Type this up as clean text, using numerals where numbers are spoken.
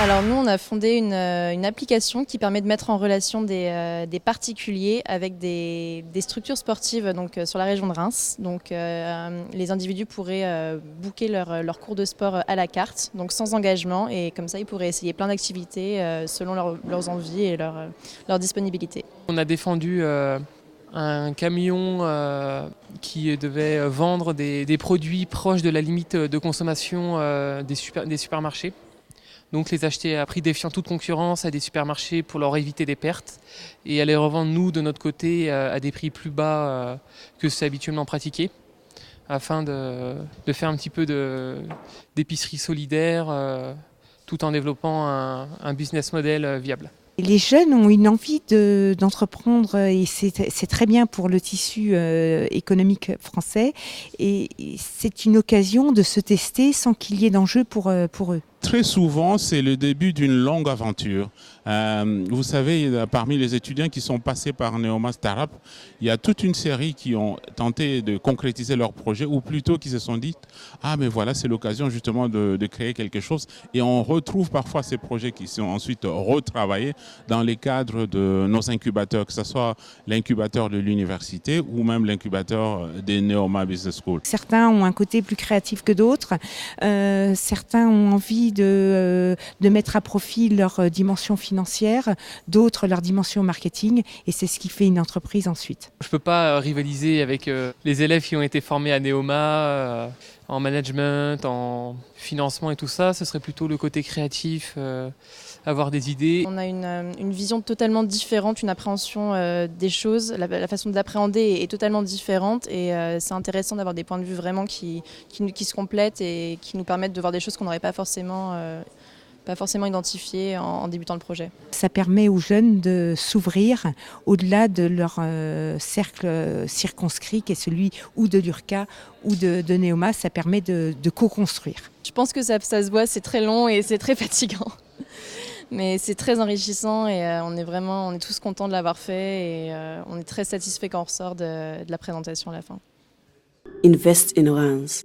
Alors nous, on a fondé une application qui permet de mettre en relation des particuliers avec des structures sportives donc, sur la région de Reims. Donc les individus pourraient booker leur cours de sport à la carte, donc sans engagement, et comme ça ils pourraient essayer plein d'activités selon leurs envies et leur disponibilité. On a défendu un camion qui devait vendre des produits proches de la limite de consommation des supermarchés. Donc les acheter à prix défiant toute concurrence à des supermarchés pour leur éviter des pertes et à les revendre nous de notre côté à des prix plus bas que c'est habituellement pratiqué afin de faire un petit peu d'épicerie solidaire tout en développant un business model viable. Les jeunes ont une envie d'entreprendre et c'est très bien pour le tissu économique français et c'est une occasion de se tester sans qu'il y ait d'enjeu pour eux. Très souvent, c'est le début d'une longue aventure. Vous savez, parmi les étudiants qui sont passés par Neoma Startup, il y a toute une série qui ont tenté de concrétiser leur projet ou plutôt qui se sont dit « Ah, mais voilà, c'est l'occasion justement de créer quelque chose ». Et on retrouve parfois ces projets qui sont ensuite retravaillés dans les cadres de nos incubateurs, que ce soit l'incubateur de l'université ou même l'incubateur des Neoma Business School. Certains ont un côté plus créatif que d'autres. Certains ont envie de mettre à profit leur dimension financière, d'autres leur dimension marketing, et c'est ce qui fait une entreprise ensuite. Je ne peux pas rivaliser avec les élèves qui ont été formés à Neoma en management, en financement et tout ça. Ce serait plutôt le côté créatif, avoir des idées. On a une vision totalement différente, une appréhension des choses. La façon d'appréhender est totalement différente et c'est intéressant d'avoir des points de vue vraiment qui se complètent et qui nous permettent de voir des choses qu'on n'aurait pas forcément identifiées en débutant le projet. Ça permet aux jeunes de s'ouvrir au-delà de leur cercle circonscrit qui est celui ou de l'URCA ou de Neoma. Ça permet de co-construire. Je pense que ça se voit, c'est très long et c'est très fatigant. Mais c'est très enrichissant et on est tous contents de l'avoir fait et on est très satisfaits quand on ressort de la présentation à la fin. Invest in Reims.